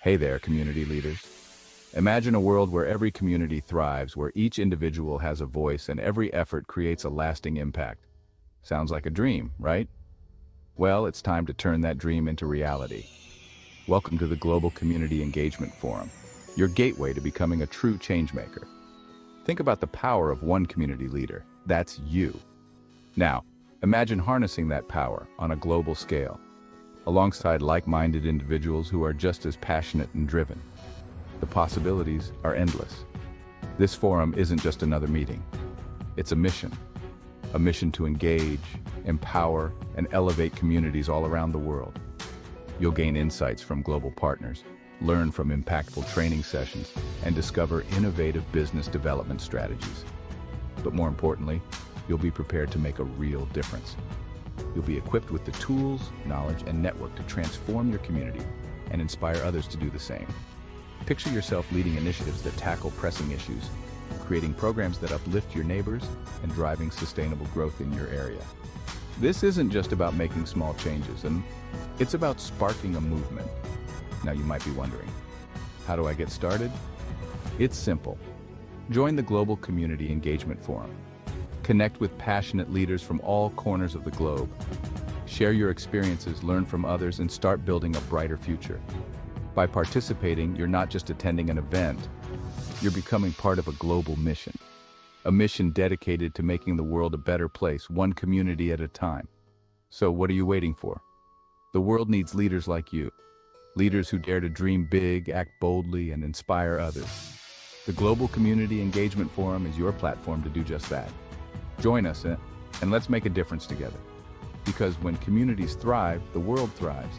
Hey there, community leaders. Imagine a world where every community thrives, where each individual has a voice and every effort creates a lasting impact. Sounds like a dream, right? Well, it's time to turn that dream into reality. Welcome to the Global Community Engagement Forum, your gateway to becoming a true changemaker. Think about the power of one community leader. That's you. Now, imagine harnessing that power on a global scale, alongside like-minded individuals who are just as passionate and driven. The possibilities are endless. This forum isn't just another meeting. It's a mission to engage, empower, and elevate communities all around the world. You'll gain insights from global partners, learn from impactful training sessions, and discover innovative business development strategies. But more importantly, you'll be prepared to make a real difference. You'll be equipped with the tools, knowledge, and network to transform your community and inspire others to do the same. Picture yourself leading initiatives that tackle pressing issues, creating programs that uplift your neighbors, and driving sustainable growth in your area. This isn't just about making small changes, and it's about sparking a movement. Now you might be wondering, how do I get started? It's simple. Join the Global Community Engagement Forum. Connect with passionate leaders from all corners of the globe. Share your experiences, learn from others, and start building a brighter future. By participating, you're not just attending an event, you're becoming part of a global mission. A mission dedicated to making the world a better place, one community at a time. So what are you waiting for? The world needs leaders like you. Leaders who dare to dream big, act boldly, and inspire others. The Global Community Engagement Forum is your platform to do just that. Join us and let's make a difference together. Because when communities thrive, the world thrives.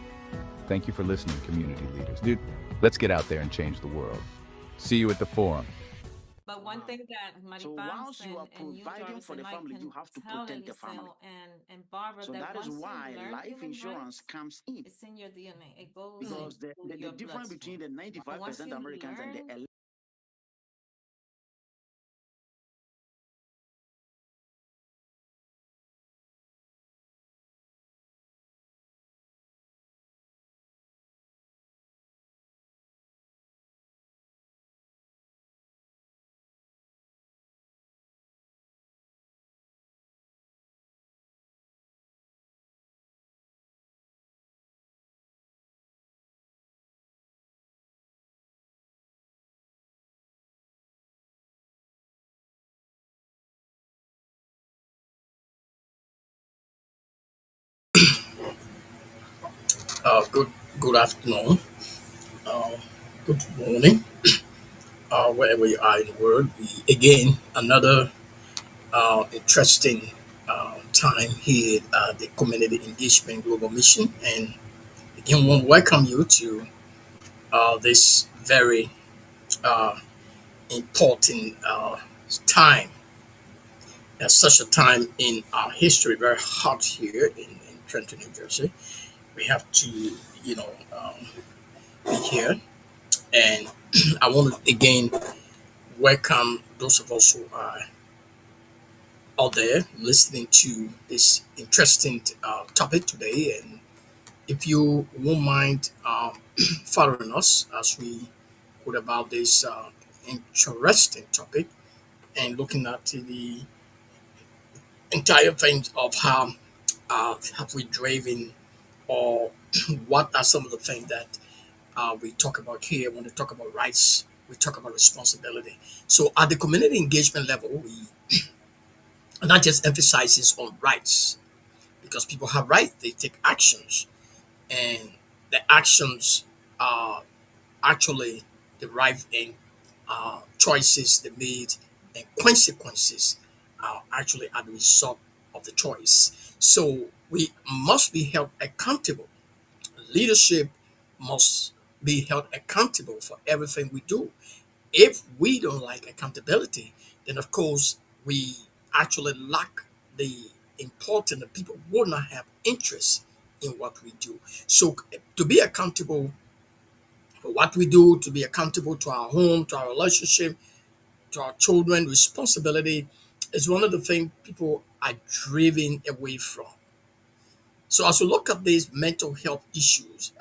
Thank you for listening, community leaders. Dude, let's get out there and change the world. See you at the forum. But one Wow. thing that So Maripaz once you are and you, providing Jarvis, for and the Mike family, can you have to tell protect the family. Eliseo and Barbara So that that is once you why learn life human insurance rights, comes in. it's in your DNA. It goes Because the, into the, the your difference between bloodstream. the And once 95% you Americans and the learn Good afternoon, uh, good morning, wherever you are in the world. Again, another interesting time here at the Community Engagement Global Mission. And again, want to welcome you to this very uh, important time, such a time in our history, very hot here in Trenton, New Jersey. We have to, be here. And I want to again welcome those of us who are out there listening to this interesting topic today. And if you won't mind following us as we go about this interesting topic and looking at the entire thing of how have we driven or what are some of the things that we talk about here when we talk about rights, we talk about responsibility. So at the community engagement level, we not just emphasizes on rights because people have rights, they take actions, and the actions are actually derived in choices they made, and consequences are actually as a result of the choice. So we must be held accountable. Leadership must be held accountable for everything we do. If we don't like accountability, then of course we actually lack the important that people will not have interest in what we do. So to be accountable for what we do, to be accountable to our home, to our relationship, to our children, responsibility is one of the things people are driven away from. So as we look at these mental health issues,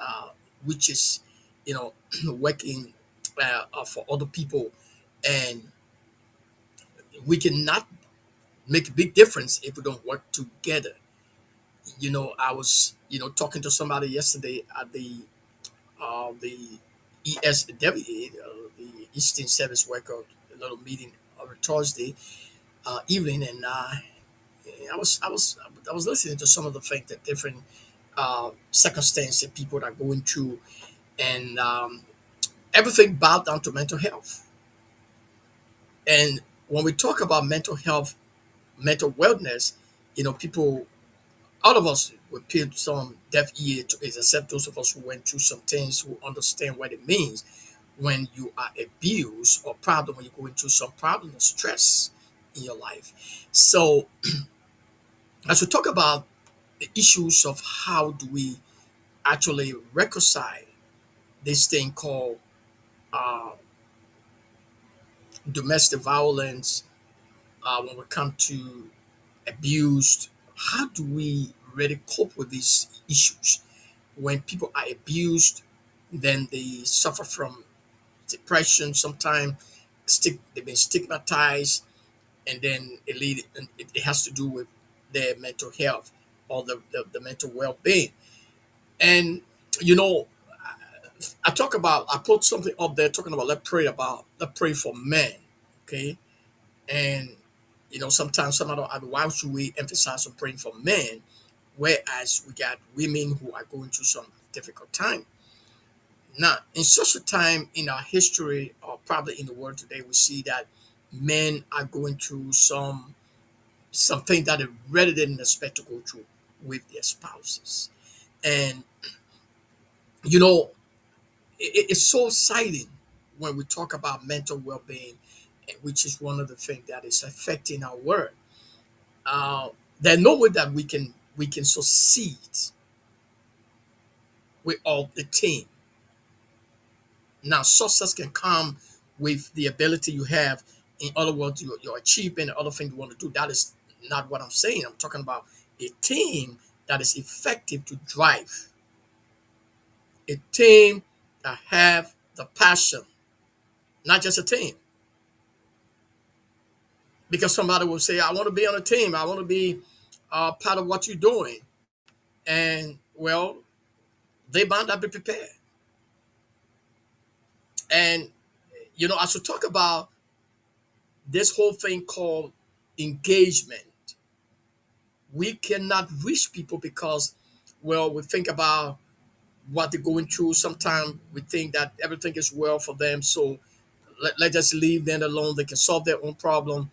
which is you know, working for other people, and we cannot make a big difference if we don't work together. I was, talking to somebody yesterday at the ESW, the Eastern Service Worker, a little meeting on a Thursday evening, and I was listening to some of the things that different circumstances people are going through, and everything bowed down to mental health. And when we talk about mental health, mental wellness, people, all of us will pay some deaf ear to it, except those of us who went through some things, who understand what it means when you are abused or problem, when you're going through some problem or stress in your life. So as we talk about the issues of how do we actually reconcile this thing called uh, domestic violence, when we come to abused, how do we really cope with these issues? When people are abused, then they suffer from depression. Sometimes they've been stigmatized, and then it has to do with their mental health or the mental well-being. And you know, I put something up there talking about let's pray for men, okay? And sometimes some other why should we emphasize on praying for men, whereas we got women who are going through some difficult time. Now, in such a time in our history, or probably in the world today, we see that men are going through something that they really didn't expect to go through with their spouses. And you know, it's so exciting when we talk about mental well-being, which is one of the things that is affecting our world. Uh, there's no way that we can succeed with all the team. Now, success can come with the ability you have. In other words, your achievement, other things you want to do. That is not what I'm saying. I'm talking about a team that is effective to drive, a team that have the passion, not just a team. Because somebody will say, "I want to be on a team. I want to be part of what you're doing," and well, they might not be prepared. And as we talk about this whole thing called engagement, we cannot reach people because, well, we think about what they're going through. Sometimes we think that everything is well for them, so let's just leave them alone. They can solve their own problem.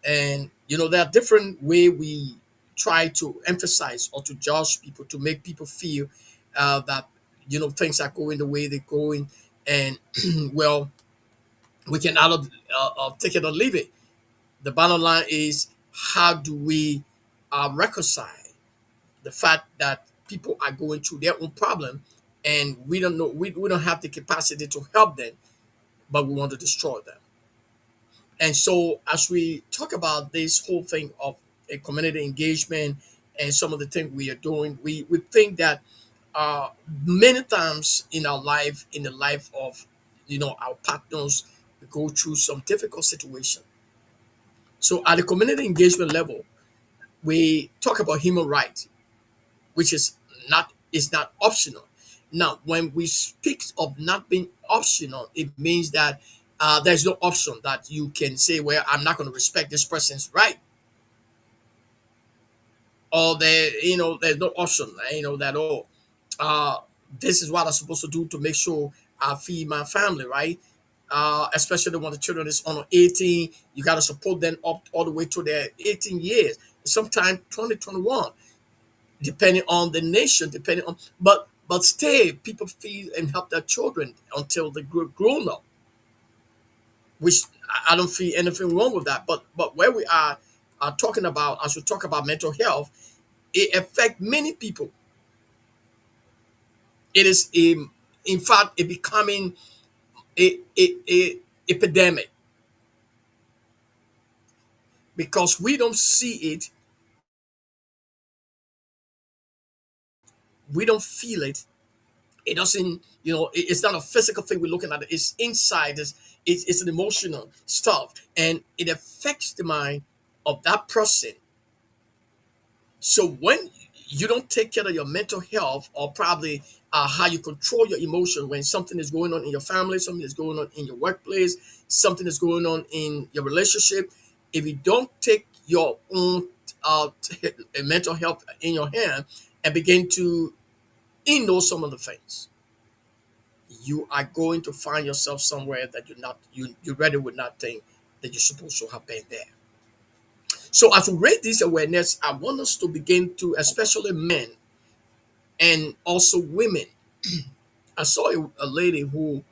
And there are different way we try to emphasize or to judge people to make people feel that things are going the way they're going, and well, we can either take it or leave it. The bottom line is, how do we reconcile the fact that people are going through their own problem, and we don't know, we don't have the capacity to help them, but we want to destroy them. And so, as we talk about this whole thing of a community engagement and some of the things we are doing, we think that uh, many times in our life, in the life of our partners, we go through some difficult situation. So, at the community engagement level, we talk about human rights, which is not optional. Now, when we speak of not being optional, it means that there's no option that you can say, "Well, I'm not going to respect this person's right," or there's no option, that uh, this is what I'm supposed to do to make sure I feed my family, right? Especially when the children is under 18, you got to support them up all the way to their 18 years, sometimes 2021, depending on the nation, depending on, but stay, people feed and help their children until they grown up, which I don't see anything wrong with that. But where we are talking about, as we talk about mental health, it affects many people. It is in fact it becoming a epidemic, because we don't see it, we don't feel it. It doesn't It's not a physical thing we're looking at. It's inside. It's an emotional stuff, and it affects the mind of that person. So when you don't take care of your mental health, or probably how you control your emotion when something is going on in your family, something is going on in your workplace, something is going on in your relationship, if you don't take your own mental health in your hand and begin to know some of the things, you are going to find yourself somewhere that you really would not think that you're supposed to have been there. So as we raise this awareness, I want us to begin to, especially men and also women. I saw a lady who,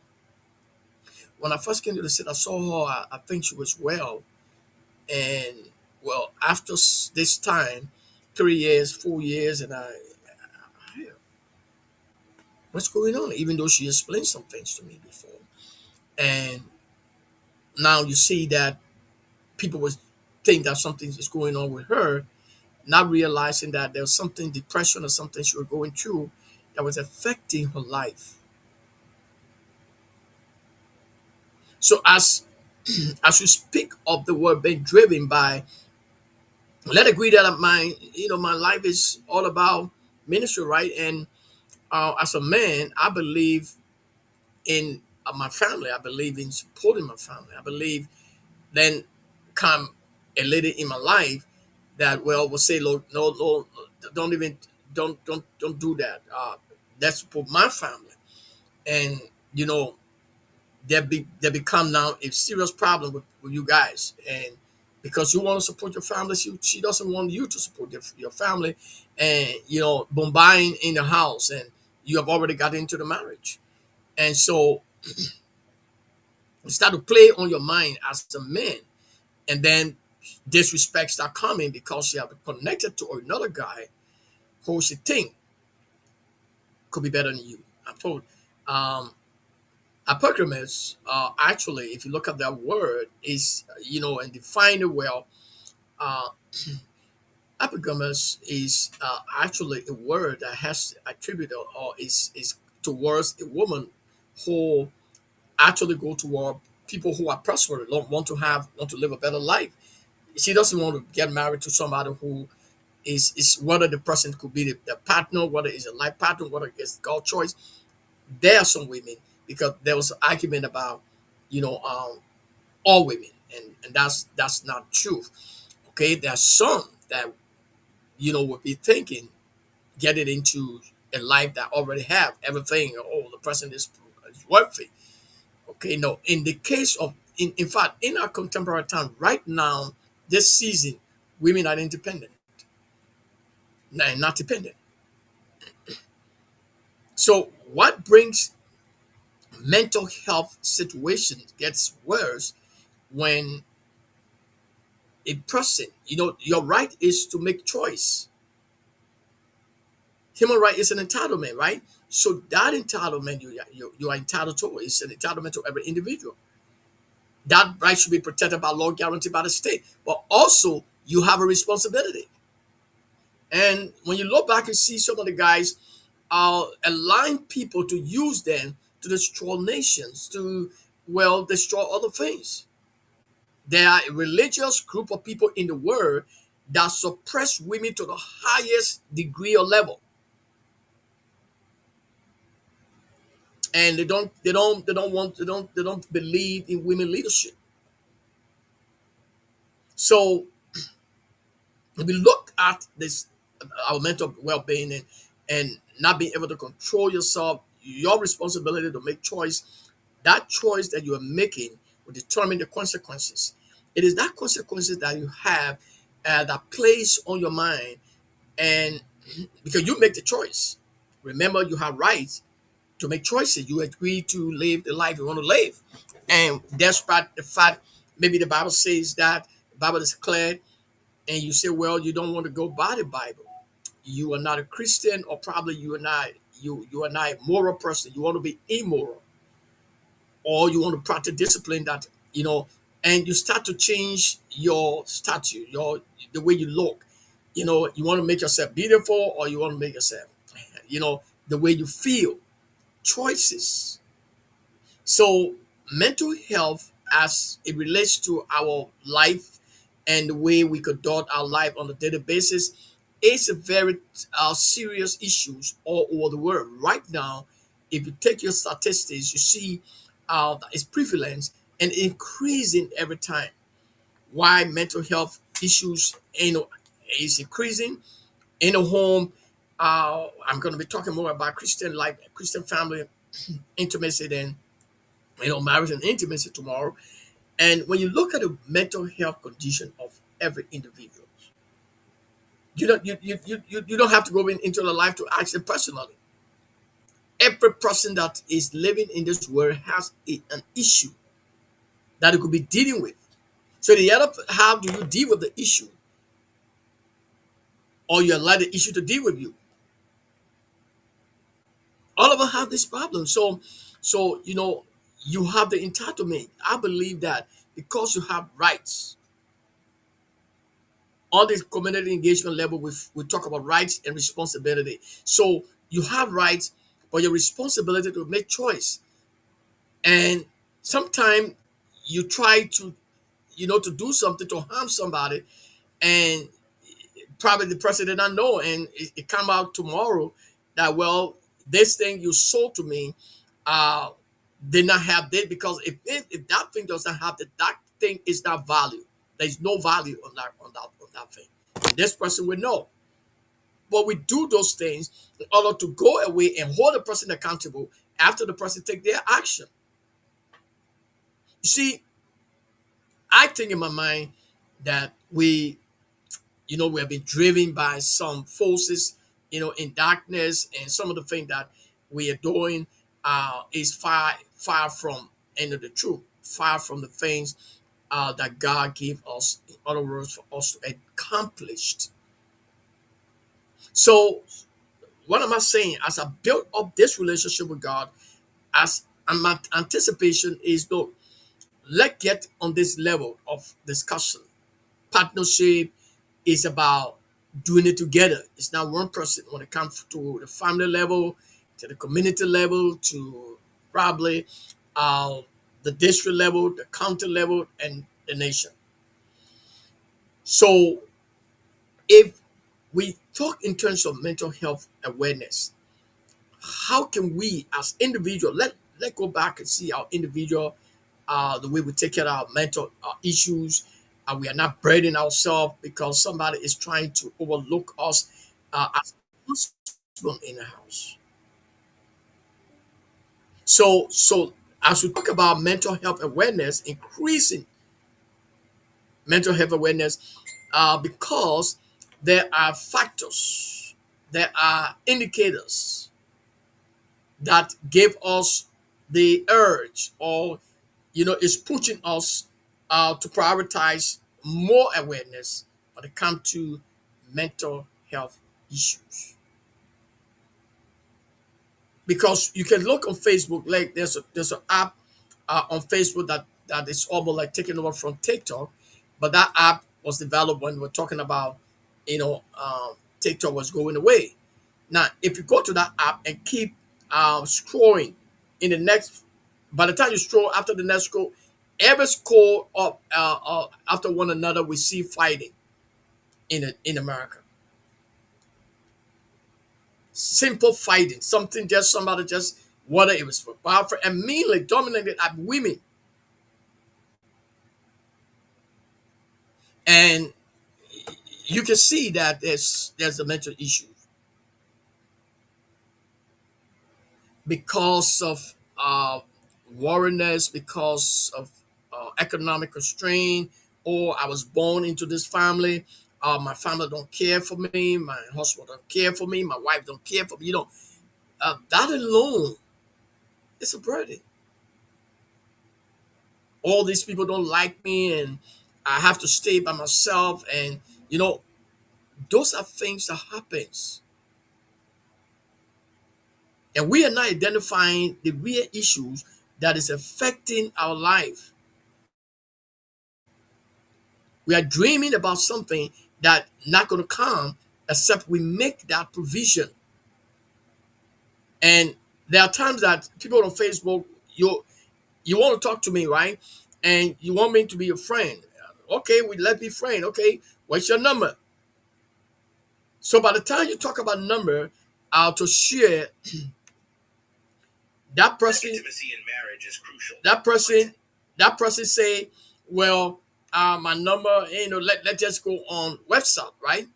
when I first came to the city, I saw her. I think she was well, and well, after this time, 3 years, 4 years, and what's going on? Even though she explained some things to me before, and now you see that people would think that something is going on with her, not realizing that there was something, depression or something she was going through, that was affecting her life. So as we speak of the word being driven by, let agree that my life is all about ministry, right? And as a man, I believe in my family. I believe in supporting my family. I believe then come a lady in my life that will say, Lord, no, Lord, don't even don't do that. Let's support my family, and you know they become now a serious problem with you guys, and because you want to support your family, she doesn't want you to support your family, and bombarding in the house, and you have already got into the marriage, and so it start to play on your mind as a man, and then disrespect start coming because she have connected to another guy who she think could be better than you. I told Apocalypse, actually, if you look at that word, is and define it well. Uh, Apocalypse is actually a word that has attributed or is towards a woman who actually go toward people who are prosperous, want to live a better life. She doesn't want to get married to somebody who is whether the person could be the partner, whether it's a life partner, whether it's God's choice. There are some women, because there was an argument about you know um, all women, and that's not true. Okay, there are some that would be thinking get it into a life that already have everything. Oh, the person is worthy. Okay, no. In the case of, in fact, in our contemporary time right now, this season, women are independent, not dependent. So what brings mental health situations gets worse when a person, your right is to make choice. Human right is an entitlement, right? So that entitlement you are entitled to is an entitlement to every individual. That right should be protected by law, guaranteed by the state. But also, you have a responsibility. And when you look back and see some of the guys allowing people to use them to destroy nations, to, well, destroy other things. There are a religious group of people in the world that suppress women to the highest degree or level. And they don't believe in women leadership. So if we look at this, our mental well-being, and not being able to control yourself, your responsibility to make choice, that choice that you are making will determine the consequences. It is that consequences that you have that plays on your mind, and because you make the choice. Remember, you have rights to make choices. You agree to live the life you want to live, and despite the fact, maybe the Bible says that the Bible is clear, and you say, well, you don't want to go by the Bible. You are not a Christian, or probably you are not a moral person. You want to be immoral, or you want to practice discipline that and you start to change your statue, the way you look. You want to make yourself beautiful, or you want to make yourself, the way you feel, choices. So mental health, as it relates to our life and the way we conduct our life on a daily basis, is a very serious issues all over the world right now. If you take your statistics, you see that it's prevalent and increasing every time. Why mental health issues, is increasing in a home. I'm going to be talking more about Christian life, Christian family intimacy, than marriage and intimacy tomorrow. And when you look at the mental health condition of every individual, you don't have to go into the life to ask them personally. Every person that is living in this world has an issue that it could be dealing with. So the other, how do you deal with the issue, or you allow the issue to deal with you? All of us have this problem. So you have the entitlement. I believe that because you have rights, on this community engagement level, we talk about rights and responsibility. So you have rights, but your responsibility to make choice. And sometimes you try to do something to harm somebody, and probably the person did not know, and it come out tomorrow that, well, this thing you sold to me uh did not have this, because if that thing doesn't have that thing is not value. There's no value on that thing. And this person will know. But we do those things in order to go away and hold the person accountable after the person take their action. You see, I think in my mind that we have been driven by some forces, in darkness, and some of the things that we are doing is far from the truth, far from the things that God gave us. In other words, for us to accomplish. So, what am I saying? As I built up this relationship with God, as my anticipation is, look, let's get on this level of discussion. Partnership is about doing it together. It's not one person. When it comes to the family level, to the community level, to probably uh, the district level, the county level, and the nation. So if we talk in terms of mental health awareness, how can we as individual, let go back and see our individual, the way we take care of our mental issues. We are not burdening ourselves because somebody is trying to overlook us as a husband in the house. So as we talk about mental health awareness, increasing mental health awareness, because there are factors, there are indicators that give us the urge, or is pushing us to prioritize more awareness when it comes to mental health issues. Because you can look on Facebook, like there's an app on Facebook that is almost like taking over from TikTok, but that app was developed when we're talking about TikTok was going away. Now, if you go to that app and keep scrolling, in the next, by the time you scroll after the next scroll, every scroll up after one another, we see fighting in America. Simple fighting, something just somebody just, whether it was for power, and mainly dominated at women. And you can see that there's a mental issue because of worriness, because of economic constraint, or I was born into this family. My family don't care for me. My husband don't care for me. My wife don't care for me. That alone is a burden. All these people don't like me, and I have to stay by myself. And those are things that happens, and we are not identifying the real issues that is affecting our life. We are dreaming about something that not going to come except we make that provision. And There are times that people on Facebook, you want to talk to me, right? And you want me to be your friend. Okay, we let me friend. Okay, what's your number? So by the time you talk about number, to share that person, intimacy in marriage is crucial. That person say, well, my number, let's just go on WhatsApp, right?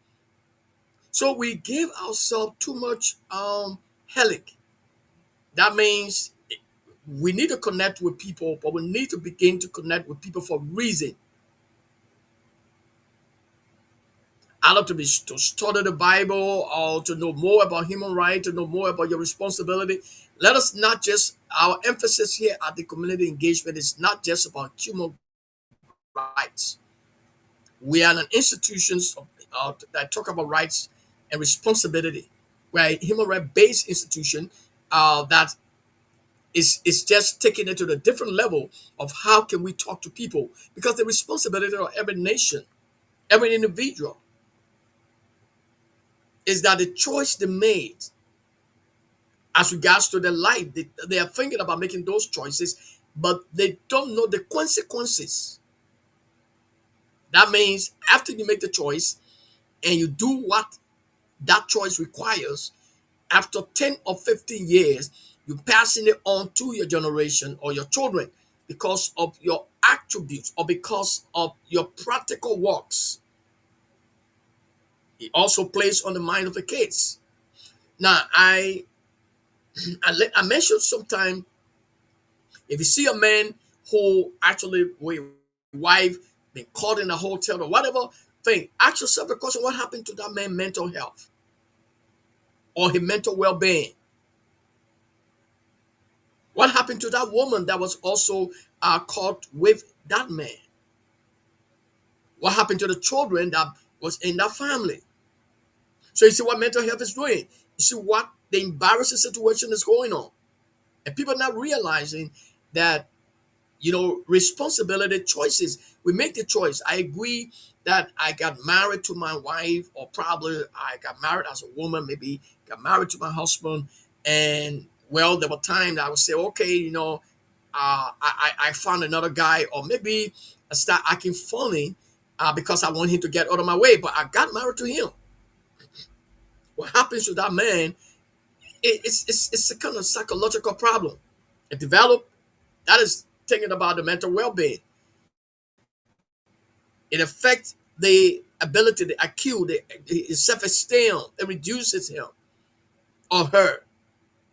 So we give ourselves too much headache. That means we need to connect with people, but we need to begin to connect with people for a reason. Either to study the Bible or to know more about human rights, to know more about your responsibility. Let us not just, our emphasis here at the community engagement is not just about human rights. We are an institutions that talk about rights and responsibility. We're a human right based institution that is just taking it to the different level of how can we talk to people, because the responsibility of every nation, every individual, is that the choice they made as regards to their life, they are thinking about making those choices, but they don't know the consequences. That means after you make the choice and you do what that choice requires, after 10 or 15 years, you're passing it on to your generation or your children because of your attributes or because of your practical works. It also plays on the mind of the kids. Now, I mentioned sometime, if you see a man who actually with wife been caught in a hotel or whatever thing, ask yourself the question: what happened to that man's mental health or his mental well-being? What happened to that woman that was also caught with that man? What happened to the children that was in that family? So you see what mental health is doing. You see what the embarrassing situation is going on, and people are not realizing that, responsibility, choices. We make the choice. I agree that I got married to my wife, or probably I got married as a woman, maybe got married to my husband. And well, there were times I would say, okay, I found another guy, or maybe I start acting funny because I want him to get out of my way. But I got married to him. What happens to that man? It's a kind of psychological problem. It developed. That is thinking about the mental well-being. It affects the ability, the IQ, the self-esteem. It reduces him or her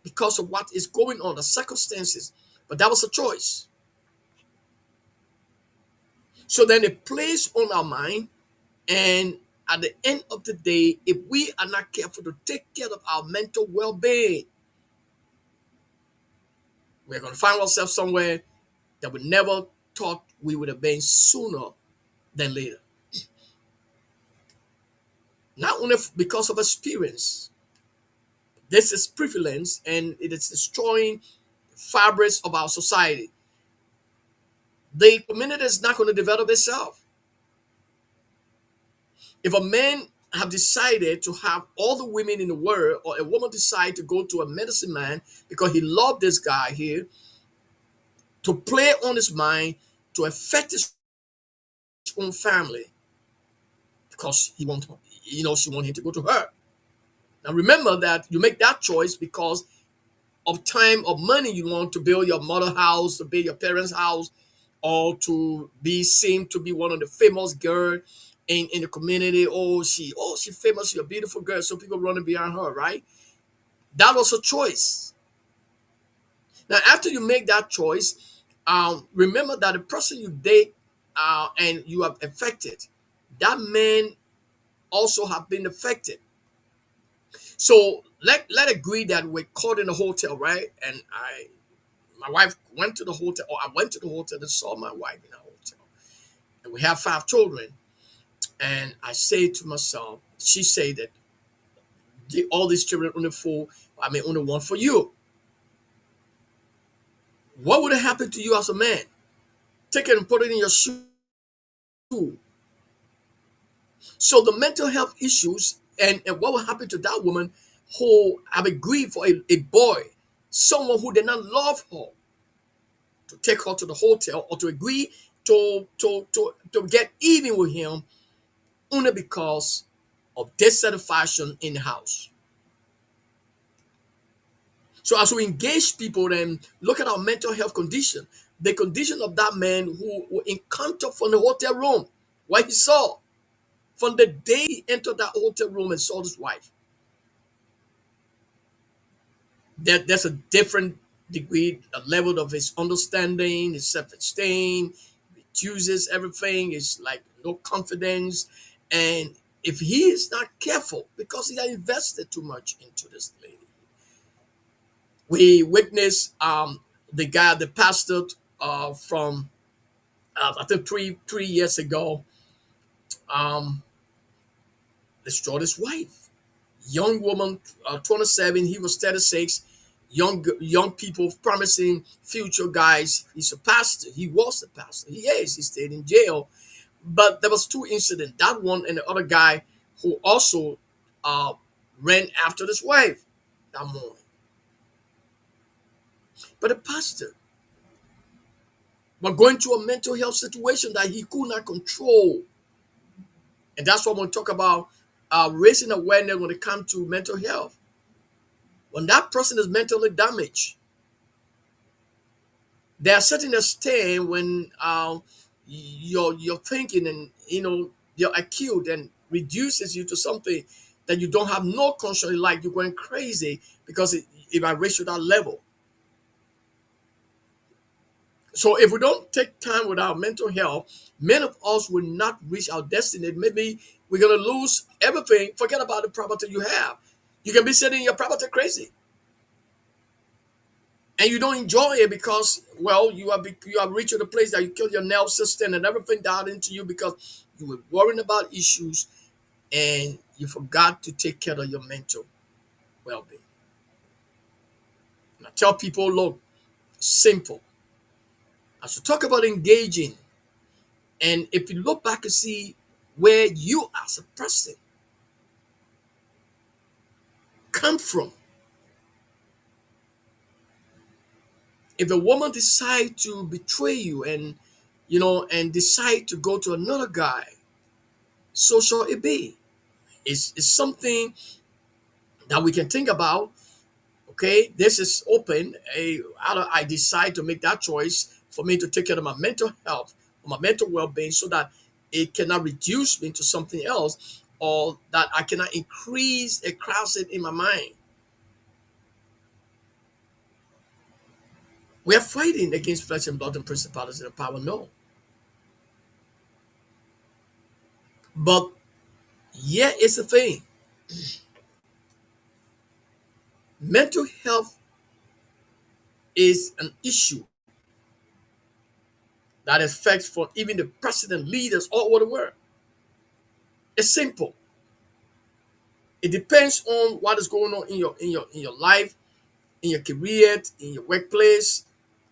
because of what is going on, the circumstances. But that was a choice. So then it plays on our mind. And at the end of the day, if we are not careful to take care of our mental well-being, we're going to find ourselves somewhere that we never thought we would have been sooner than later. Not only because of experience, this is prevalence and it is destroying fabrics of our society. The community is not going to develop itself. If a man have decided to have all the women in the world, or a woman decide to go to a medicine man because he loved this guy here, to play on his mind, to affect his own family, because she want him to go to her. Now remember that you make that choice because of time or money. You want to build your mother house, to build your parents' house, or to be seen to be one of the famous girl in the community. She famous, she's a beautiful girl, so people running behind her, right? That was a choice. Now, after you make that choice, remember that the person you date and you have affected, that man also have been affected. So let agree that we're caught in a hotel, right? And my wife went to the hotel, or I went to the hotel and saw my wife in a hotel. And we have 5 children. And I say to myself, she said that all these children only one for you. What would have happened to you as a man? Take it and put it in your shoe. So the mental health issues and what will happen to that woman who have agreed for a boy someone who did not love her to take her to the hotel or to agree to get even with him only because of dissatisfaction in the house. So as we engage people and look at our mental health condition, the condition of that man who encountered from the hotel room, what he saw from the day he entered that hotel room and saw his wife, there's a different degree, a level of his understanding, his self-esteem, reduces everything. It's like no confidence. And if he is not careful, because he has invested too much into this lady, we witnessed the pastor from I think three years ago, um, destroyed his wife. Young woman, 27. He was 36. Young people promising future guys. He's a pastor. He was a pastor. He is. He stayed in jail. But there was two incidents. That one and the other guy who also uh, ran after his wife that morning. But the pastor was going through a mental health situation that he could not control. And that's what we'll talk about, raising awareness when it comes to mental health. When that person is mentally damaged, there are certain extent when your thinking and you're acute and reduces you to something that you don't have no conscience, like you're going crazy because it might reach to that level. So if we don't take time with our mental health, many of us will not reach our destiny. Maybe we're gonna lose everything. Forget about the property you have. You can be sitting in your property crazy, and you don't enjoy it because, well, you have reached the place that you kill your nerve system and everything down into you because you were worrying about issues and you forgot to take care of your mental well-being. And I tell people, look, simple. As we talk about engaging, and if you look back and see where you as a person come from, if a woman decide to betray you and decide to go to another guy, so shall it be. It's something that we can think about. Okay, this is open. I decide to make that choice for me to take care of my mental health, my mental well-being, so that it cannot reduce me to something else, or that I cannot increase a crowd in my mind. We are fighting against flesh and blood and principalities and power, no. But yeah, it's a thing. Mental health is an issue that affects for even the president leaders all over the world. It's simple. It depends on what is going on in your life, in your career, in your workplace.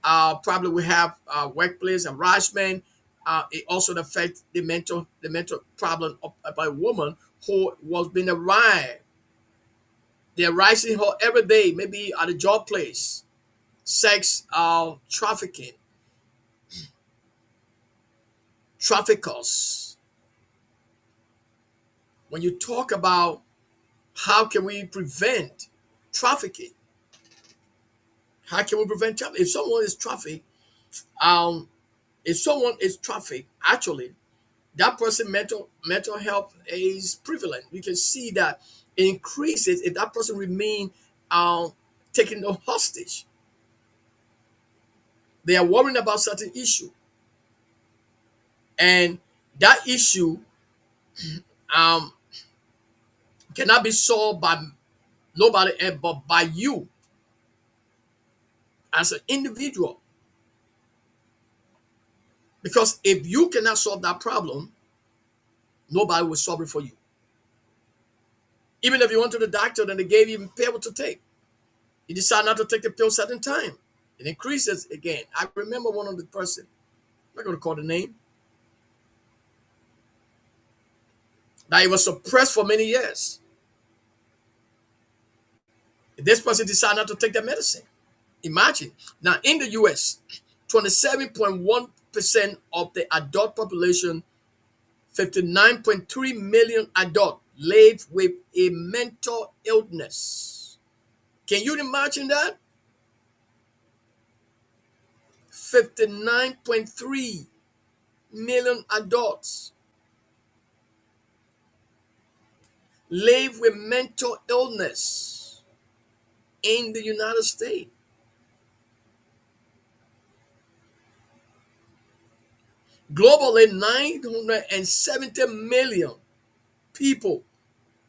Probably we have workplace harassment. It also affects the mental problem of a woman who was being arrived. They're rising her every day, maybe at a job place, sex trafficking, traffickers. When you talk about how can we prevent trafficking, how can we prevent trafficking? Um, if someone is trafficked, actually, that person mental health is prevalent. You can see that it increases if that person remain um, taking them hostage. They are worrying about certain issue, and that issue um, cannot be solved by nobody else but by you as an individual. Because if you cannot solve that problem, nobody will solve it for you. Even if you went to the doctor and they gave you a pill to take, you decide not to take the pill certain time. It increases again. I remember one of the person, I'm not going to call the name, that it was suppressed for many years. This person decided not to take their medicine. Imagine. Now, in the US, 27.1% of the adult population, 59.3 million adults, live with a mental illness. Can you imagine that? 59.3 million adults live with mental illness in the United States. Globally, 970 million people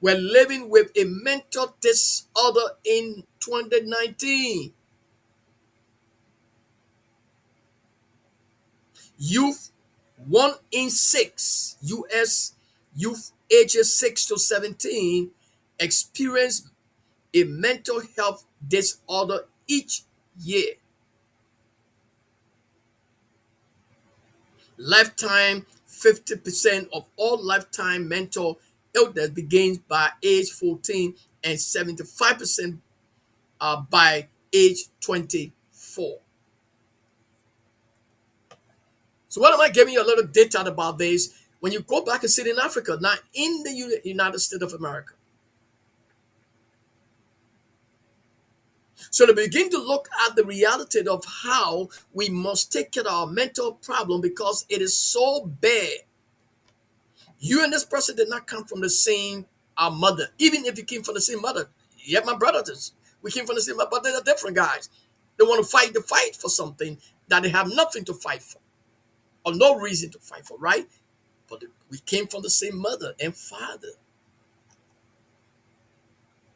were living with a mental disorder in 2019. Youth, 1 in 6 US youth ages 6 to 17 experience a mental health disorder each year. Lifetime, 50% of all lifetime mental illness begins by age 14 and 75% by age 24. So what am I giving you a little data about this? When you go back and sit in Africa, now in the United States of America, so to begin to look at the reality of how we must take care of our mental problem because it is so bad. You and this person did not come from the same mother. Even if you came from the same mother, yet my brothers, we came from the same mother, but they're different guys. They want to fight the fight for something that they have nothing to fight for or no reason to fight for, right? But we came from the same mother and father.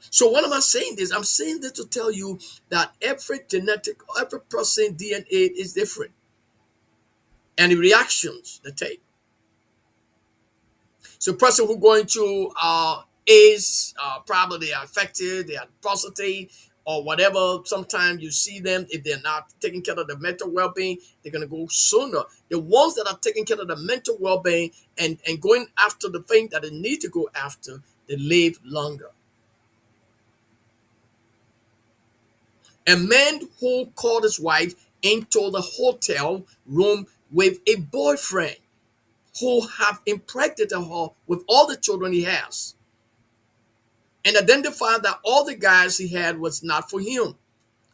So what am I saying this? I'm saying this to tell you that every person DNA is different. And the reactions they take. So a person who going to AIDS, probably they are affected, they are prostate or whatever. Sometimes you see them, if they're not taking care of the mental well-being, they're going to go sooner. The ones that are taking care of the mental well-being and going after the thing that they need to go after, they live longer. A man who called his wife into the hotel room with a boyfriend who have impregnated her with all the children he has and identified that all the guys he had was not for him.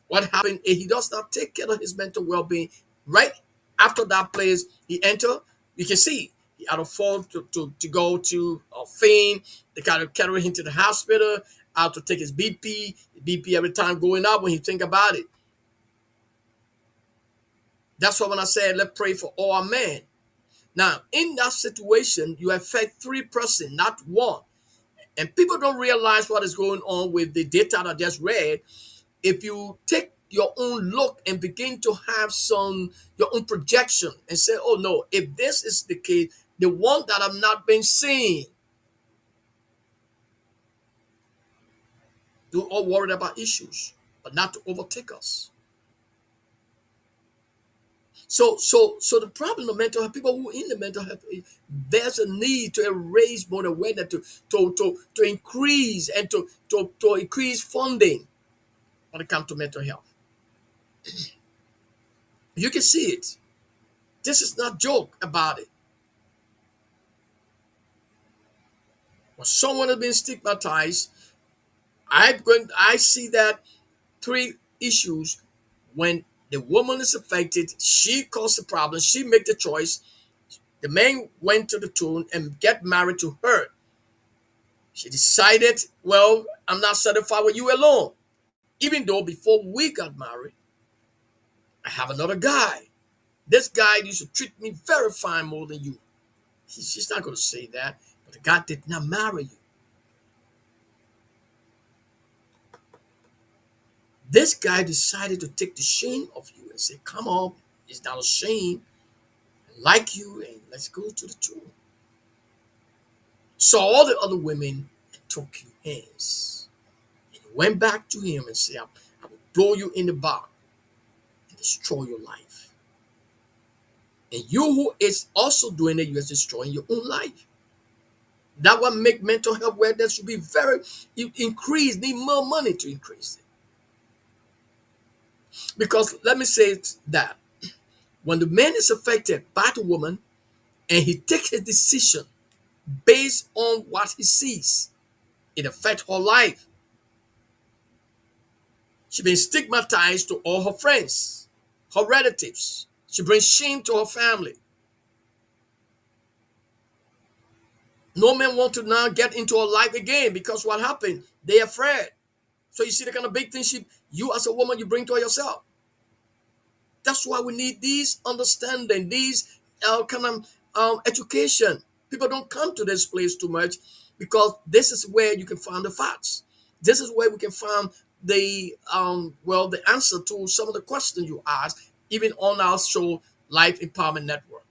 What happened is he does not take care of his mental well-being. Right after that place he enter, you can see he had to fall to go to a faint. They got to carry him to the hospital, out to take his BP. The BP every time going up when he think about it. That's why when I said let's pray for all our men. Now, in that situation, you affect 3 persons, not one. And people don't realize what is going on with the data that I just read. If you take your own look and begin to have your own projection and say, oh no, if this is the case, the one that I'm not been seeing, we're all worried about issues, but not to overtake us. So the problem of mental health, people who are in the mental health, there's a need to raise more awareness, to increase and to increase funding when it comes to mental health. You can see it. This is not joke about it. When someone has been stigmatized, I see that 3 issues. When the woman is affected, she caused the problem, she made the choice. The man went to the tune and get married to her. She decided, well, I'm not satisfied with you alone. Even though before we got married, I have another guy. This guy used to treat me very fine more than you. She's not going to say that, but the guy did not marry you. This guy decided to take the shame of you and say, come on, it's not a shame. I like you, and let's go to the tomb. Saw all the other women and took your hands. And went back to him and said, I will blow you in the back and destroy your life. And you who is also doing it, you are destroying your own life. That will make mental health where there should be need more money to increase it. Because let me say it that when the man is affected by the woman and he takes a decision based on what he sees, it affects her life. She been stigmatized to all her friends, her relatives. She brings shame to her family. No man want to now get into her life again because what happened? They afraid. So you see the kind of big things you as a woman you bring to yourself. That's why we need these understanding, these kind of education. People don't come to this place too much because this is where you can find the facts. This is where we can find the the answer to some of the questions you ask, even on our show, Life Empowerment Network.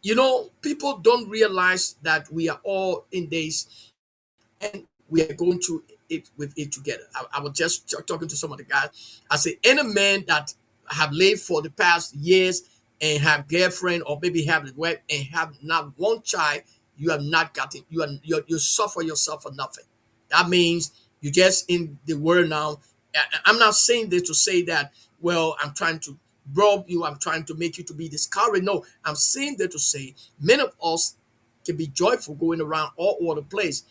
You know, people don't realize that we are all in this and we are going through it with it together. I was just talking to some of the guys. I say any man that have lived for the past years and have girlfriend or maybe have a wife and have not one child, you have not gotten you suffer yourself for nothing. That means you just in the world now. I'm not saying this to say that, well, I'm trying to rob you, I'm trying to make you to be discouraged. No, I'm saying that to say many of us can be joyful going around all over the place.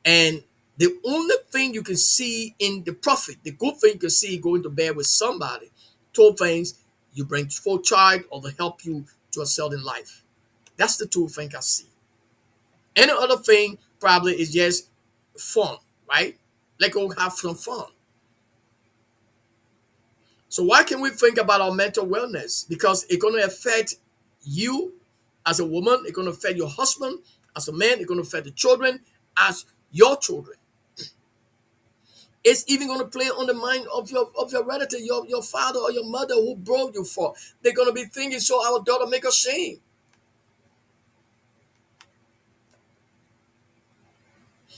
And the only thing you can see in the profit, the good thing you can see going to bed with somebody, two things, you bring forth child or they help you to excel in life. That's the two things I see. Any other thing probably is just fun, right? Let go have some fun. So why can we think about our mental wellness? Because it's going to affect you as a woman, it's going to affect your husband as a man, it's going to affect the children as your children. It's even going to play on the mind of your relative, your father or your mother who brought you for. They're going to be thinking, so our daughter make us shame.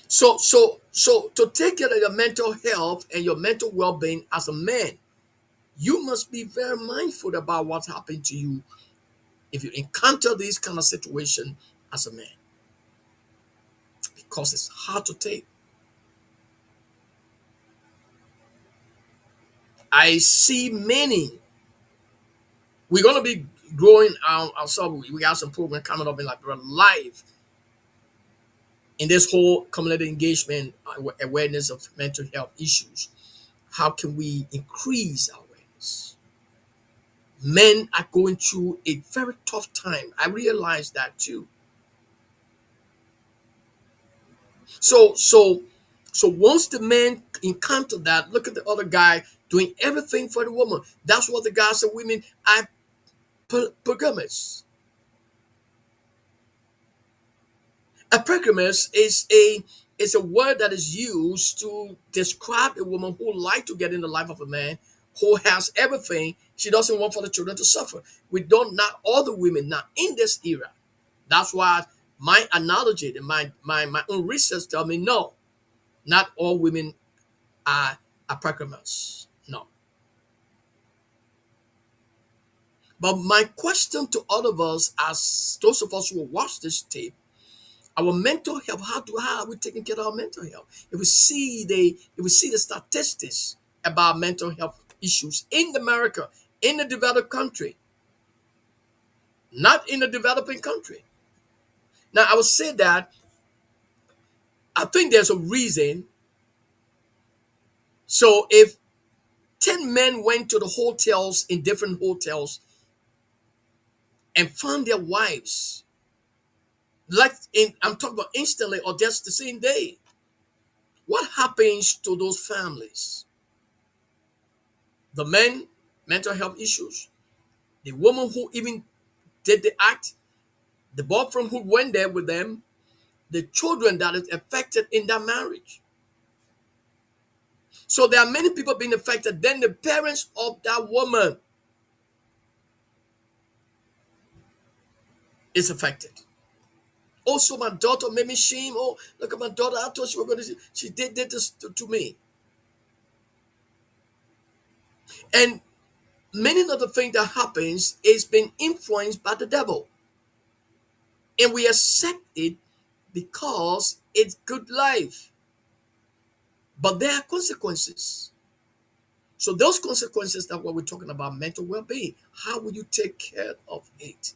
So to take care of your mental health and your mental well-being as a man, you must be very mindful about what happened to you if you encounter this kind of situation as a man, because it's hard to take. I see many. We're gonna be growing ourselves. We got some program coming up in like live in this whole community engagement awareness of mental health issues. How can we increase our awareness? Men are going through a very tough time. I realize that too. So once the man encounter that, look at the other guy doing everything for the woman. That's what the guy said. Women are polygamous. A polygamous is a word that is used to describe a woman who like to get in the life of a man who has everything. She doesn't want for the children to suffer. We don't, not all the women now in this era. That's why my analogy and my own research tell me no, not all women are polygamous. No. But my question to all of us, as those of us who will watch this tape, our mental health, how are we taking care of our mental health? If we see the statistics about mental health issues in America, in the developed country, not in the developing country. Now I would say that I think there's a reason. So if 10 men went to the hotels in different hotels and found their wives, I'm talking about instantly or just the same day, what happens to those families? The men, mental health issues, the woman who even did the act, the boyfriend who went there with them, the children that is affected in that marriage. So there are many people being affected. Then the parents of that woman is affected. Also, my daughter made me shame. Oh, look at my daughter. I thought she was going to. She did this to me. And many of the things that happens is being influenced by the devil, and we accept it because it's good life. But there are consequences. So those consequences that what we're talking about mental well-being, how will you take care of it?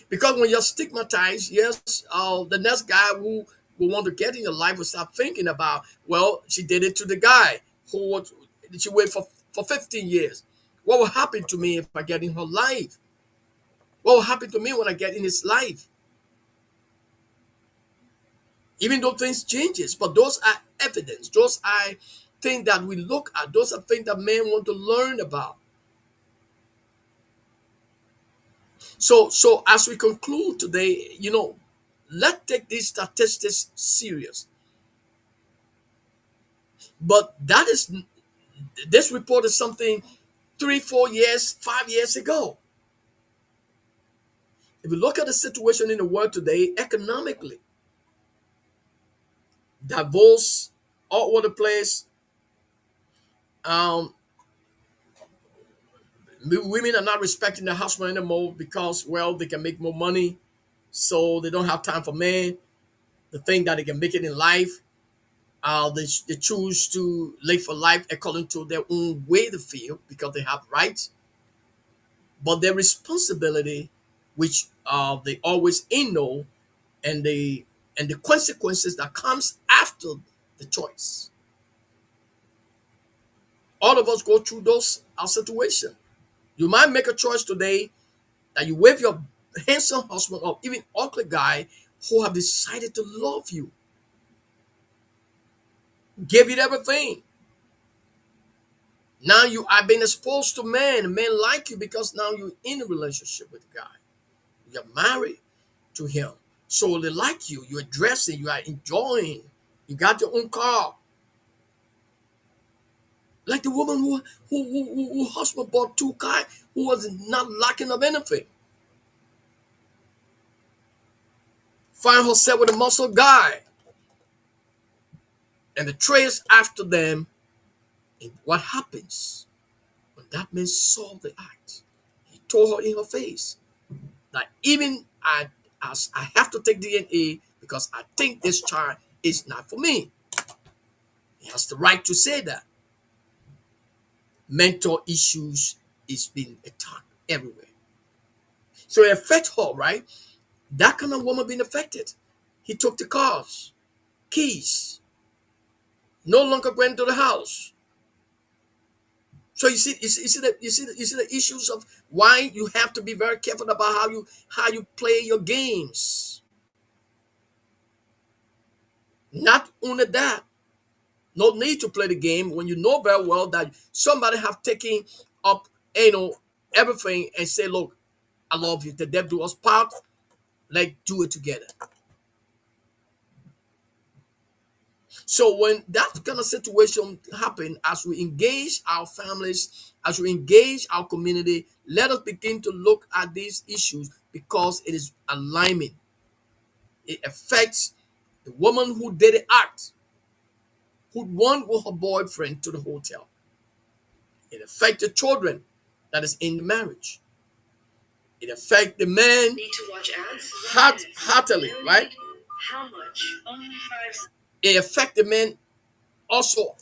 Because when you're stigmatized, yes, the next guy who will want to get in your life will start thinking about, well, she did it to the guy who was, she wait for 15 years. What will happen to me if I get in her life? What will happen to me when I get in his life? Even though things changes, but those are evidence. Those are things that we look at. Those are things that men want to learn about. So as we conclude today, let's take these statistics serious. But this report is something 3, 4 years, 5 years ago. If you look at the situation in the world today, economically, divorce all over the place. Um, Women are not respecting their husband anymore because, well, they can make more money, so they don't have time for men. The thing that they can make it in life, they choose to live for life according to their own way to feel because they have rights, but their responsibility, which they always know, and the consequences that comes after the choice. All of us go through those situations. You might make a choice today that you wave your handsome husband or even ugly guy who have decided to love you, give you everything. Now you are being exposed to men. Men like you because now you're in a relationship with the guy. You're married to him. So they like you. You're dressing. You are enjoying. You got your own car. Like the woman who husband bought 2 cars, who was not lacking of anything. Find herself with a muscle guy. And the trace after them. And what happens when that man saw the act? He told her in her face that even as I have to take DNA because I think this child is not for me. He has the right to say that. Mental issues is being attacked everywhere. So it affects her, right? That kind of woman being affected. He took the cars, keys, no longer went to the house. So you see the issues of why you have to be very careful about how you play your games. Not only that, no need to play the game when you know very well that somebody have taken up everything and say, look, I love you. The devil do us part. Let's do it together. So when that kind of situation happen, as we engage our families, as we engage our community, let us begin to look at these issues because it is alignment. It affects the woman who did the act, who went with her boyfriend to the hotel. It affects the children that is in the marriage. It affects the man Need to watch ads? heartily, right? How much? Only 5. It affects the man also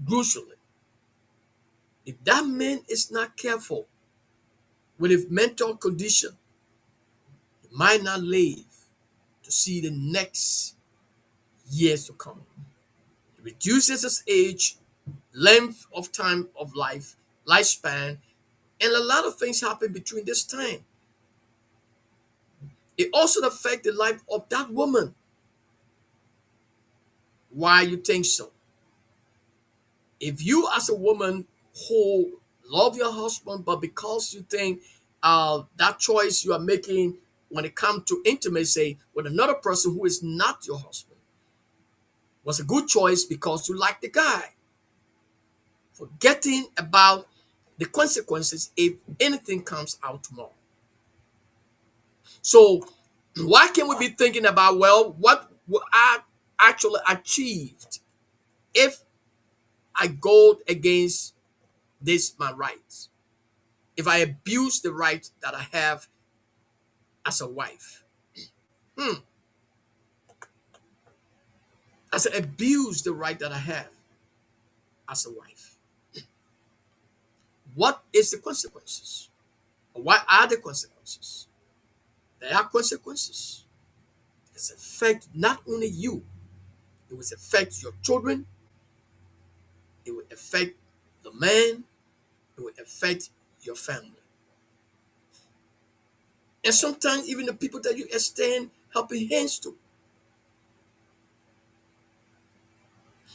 crucially. If that man is not careful with his mental condition, he might not live to see the next years to come. It reduces his age, length of time of life, lifespan, and a lot of things happen between this time. It also affects the life of that woman. Why you think so? If you as a woman who love your husband, but because you think that choice you are making when it comes to intimacy with another person who is not your husband was a good choice because you like the guy, forgetting about the consequences if anything comes out tomorrow. So why can't we be thinking about, well, what will I actually achieved if I go against this my rights? If I abuse the right that I have as a wife? As I abuse the right that I have. as a wife. What is the consequences? What are the consequences? There are consequences. It's affect not only you, it will affect your children, it will affect the man, it will affect your family. And sometimes even the people that you extend helping hands to.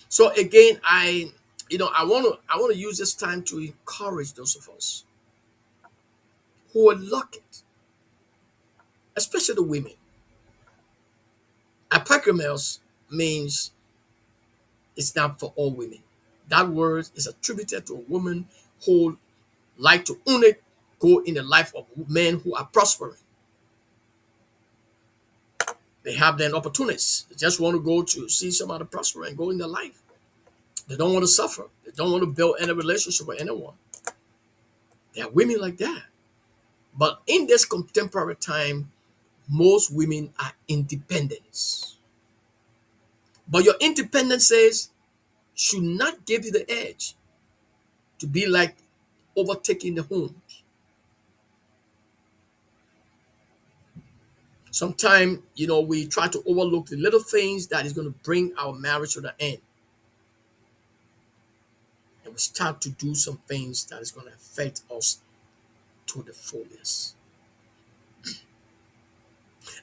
So again, I want to use this time to encourage those of us who are lucky, especially the women. Apokryphos means it's not for all women. That word is attributed to a woman who like to only go in the life of men who are prospering. They have their opportunities. They just want to go to see somebody prosper and go in their life. They don't want to suffer. They don't want to build any relationship with anyone. There are women like that. But in this contemporary time, most women are independent. But your independence should not give you the edge to be like overtaking the home. Sometimes, we try to overlook the little things that is going to bring our marriage to the end. And we start to do some things that is going to affect us to the fullest.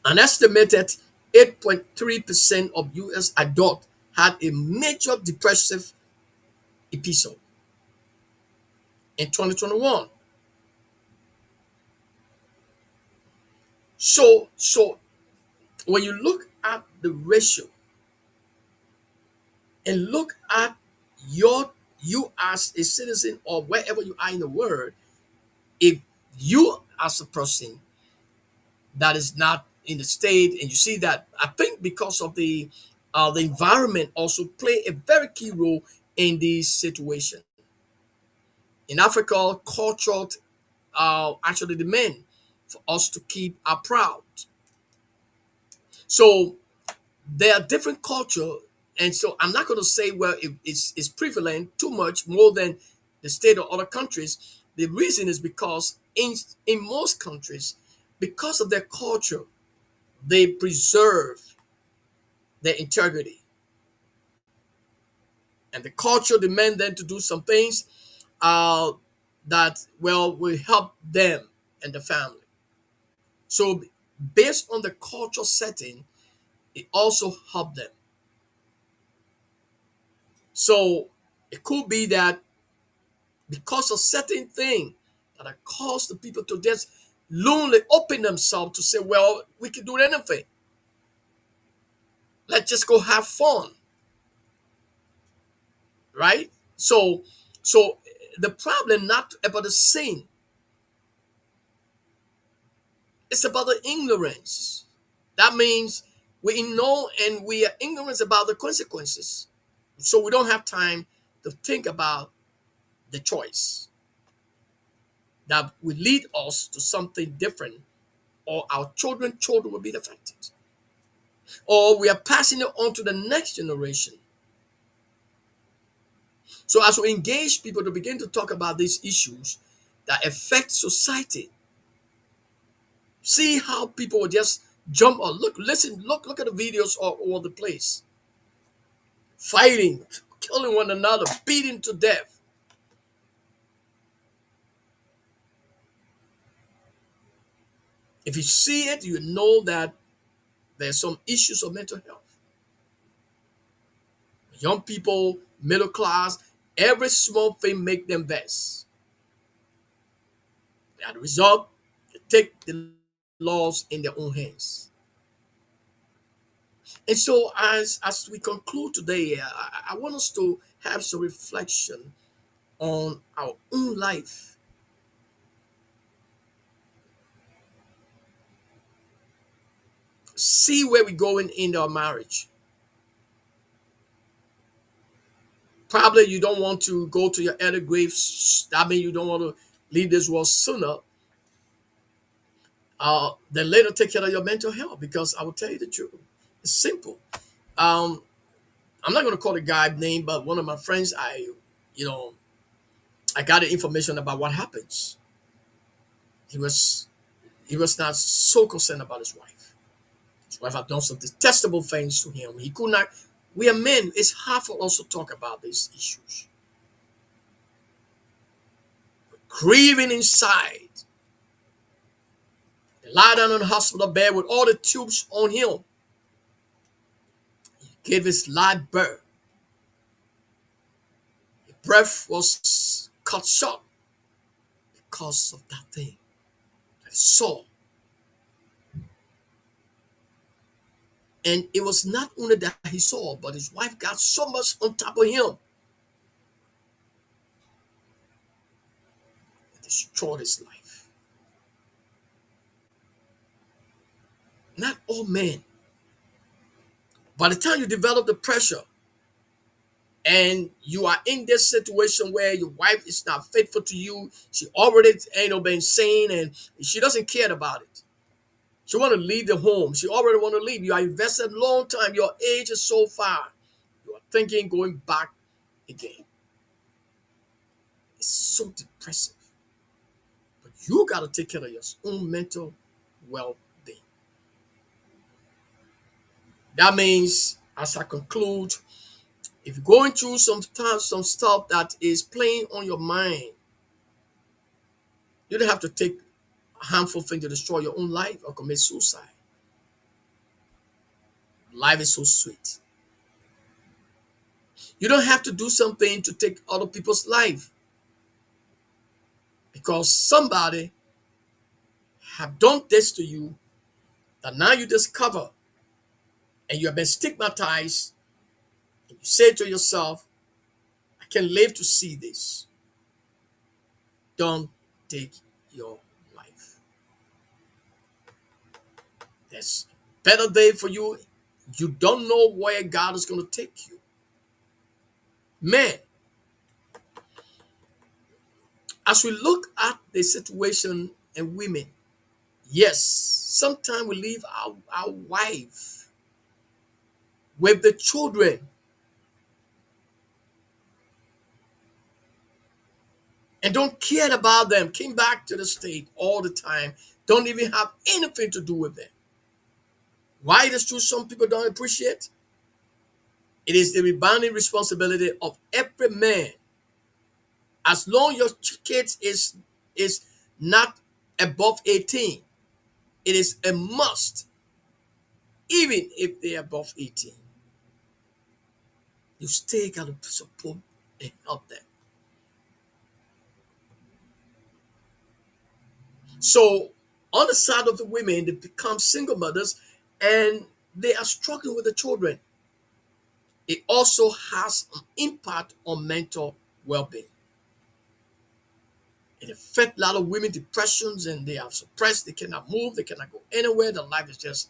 An estimated 8.3% of US adults had a major depressive episode in 2021. So when you look at the ratio and look at you as a citizen or wherever you are in the world, if you as a person that is not in the state and you see that, I think because of the environment also play a very key role in this situation. In Africa, culture actually demand for us to keep our proud. So there are different culture, and so I'm not going to say it's prevalent too much more than the state or other countries. The reason is because in most countries, because of their culture, they preserve their integrity, and the culture demand them to do some things that will help them and the family. So based on the culture setting, it also helped them. So it could be that because of certain thing that have caused the people to just lonely open themselves to say, well, we can do anything. Let's just go have fun. Right? So the problem not about the sin. It's about the ignorance. That means we know and we are ignorant about the consequences. So we don't have time to think about the choice that will lead us to something different, or our children will be affected, or we are passing it on to the next generation. So as we engage people to begin to talk about these issues that affect society, see how people will just jump on, look at the videos all over the place, fighting, killing one another, beating to death. If you see it, you know that there's some issues of mental health. Young people, middle class, every small thing make them vex. As a result, they take the laws in their own hands. And so as we conclude today, I want us to have some reflection on our own life. See where we're going in our marriage. Probably you don't want to go to your elder graves. That means you don't want to leave this world sooner. Then later take care of your mental health, because I will tell you the truth. It's simple. I'm not going to call the guy name, but one of my friends, you know, I got the information about what happens. He was he was not so concerned about his wife. His wife had done some detestable things to him. He could not. We are men. It's hard for us to talk about these issues. Grieving inside. He lied down on the hospital bed with all the tubes on him. He gave his life birth. His breath was cut short because of that thing that he saw. And it was not only that he saw, but his wife got so much on top of him. It destroyed his life. Not all men. By the time you develop the pressure and you are in this situation where your wife is not faithful to you, she already been seen and she doesn't care about it. She want to leave the home. She already want to leave. You are invested a long time. Your age is so far. You are thinking going back again. It's so depressive. But you got to take care of your own mental well-being. That means, as I conclude, if you're going through sometimes some stuff that is playing on your mind, you don't have to take a harmful thing to destroy your own life or commit suicide. Life is so sweet. You don't have to do something to take other people's life, because somebody have done this to you that now you discover and you have been stigmatized, and you say to yourself, I can't live to see this. Don't take your life. There's a better day for you. You don't know where God is going to take you. Man, as we look at the situation and women, yes, sometimes we leave our wife with the children. And don't care about them. Came back to the state all the time. Don't even have anything to do with them. Why it is true some people don't appreciate? It is the rebounding responsibility of every man. As long as your kids is not above 18, it is a must. Even if they are above 18, you still got to support and help them. So on the side of the women, they become single mothers and they are struggling with the children. It also has an impact on mental well-being. It affects a lot of women depressions, and they are suppressed. They cannot move. They cannot go anywhere. Their life is just,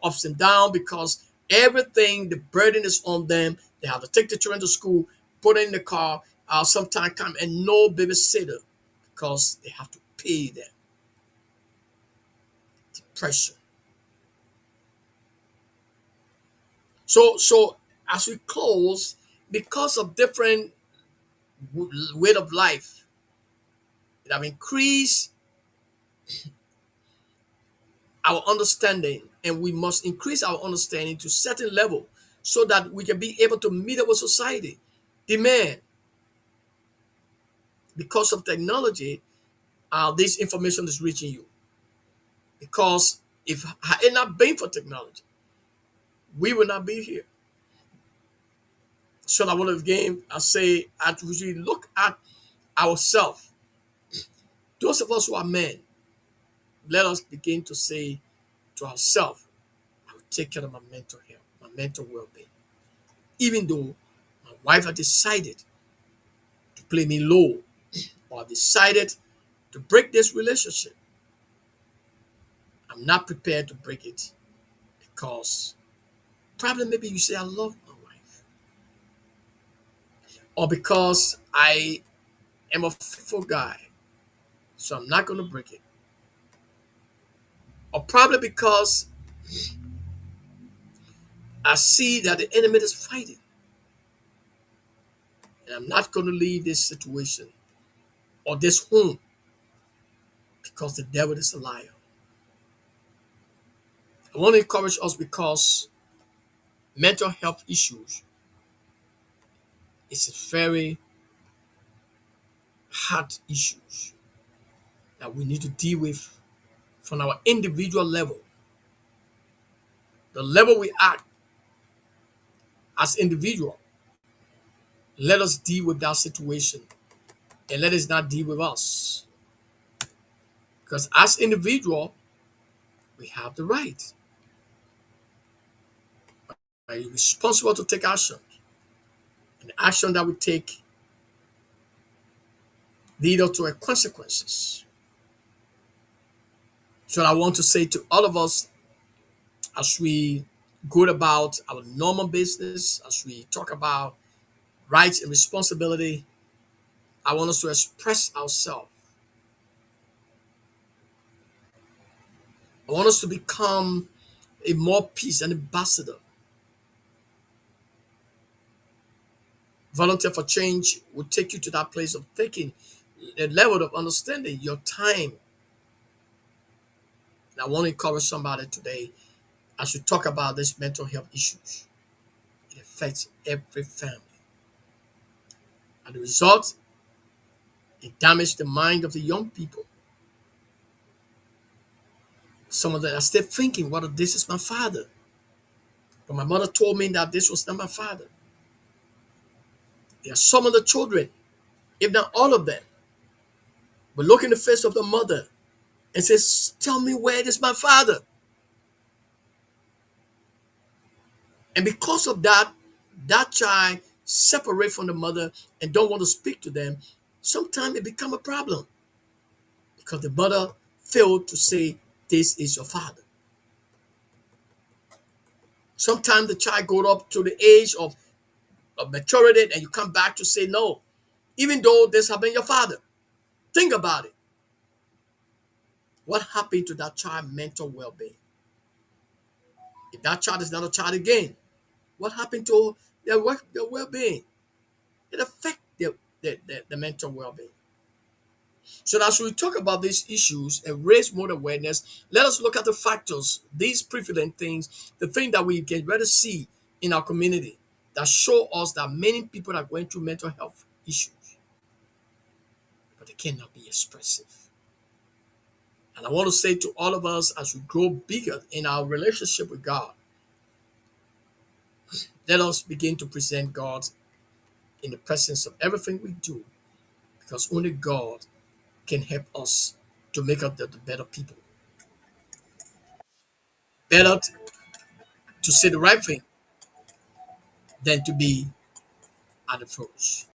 ups and down, because everything, the burden is on them. They have to take the children to school, put it in the car, sometimes come, and no babysitter because they have to pay them. Depression. So as we close, because of different way of life, it have increased our understanding, and we must increase our understanding to a certain level so that we can be able to meet up with society demand. Because of technology, this information is reaching you. Because if it had not been for technology, we would not be here. So I want to again, I say, as we look at ourselves, those of us who are men, let us begin to say to ourselves, I will take care of my mental health, my mental well-being. Even though my wife has decided to play me low, or decided to break this relationship, I'm not prepared to break it, because probably maybe you say I love my wife, or because I am a faithful guy, so I'm not going to break it, or probably because I see that the enemy is fighting, and And I'm not going to leave this situation or this home because the devil is a liar. I want to encourage us because mental health issues is a very hard issues that we need to deal with from our individual level. The level we act as individual, let us deal with that situation and let us not deal with us. Because as individual, we have the right. We are responsible to take action. And the action that we take lead up to a consequences. So I want to say to all of us as we go about our normal business, as we talk about rights and responsibility, I want us to express ourselves. I want us to become a more peace, an ambassador. Volunteer for Change will take you to that place of taking the level of understanding your time. And I want to encourage somebody today as we talk about these mental health issues. It affects every family. And the result, it damages the mind of the young people. Some of them are still thinking, well, this is my father. But my mother told me that this was not my father. There are some of the children, if not all of them, but look in the face of the mother and says, tell me where is my father? And because of that, that child separate from the mother and don't want to speak to them. Sometimes it become a problem because the mother failed to say, this is your father. Sometimes the child go up to the age of maturity and you come back to say no, even though this has been your father. Think about it. What happened to that child's mental well-being? If that child is not a child again, what happened to their well-being? It affects the mental well-being. So as we talk about these issues and raise more awareness, let us look at the factors, these prevalent things, the thing that we get ready to see in our community that show us that many people are going through mental health issues, but they cannot be expressive. And I want to say to all of us as we grow bigger in our relationship with God, let us begin to present God in the presence of everything we do, because only God can help us to make us the better people. Better to say the right thing than to be at the first.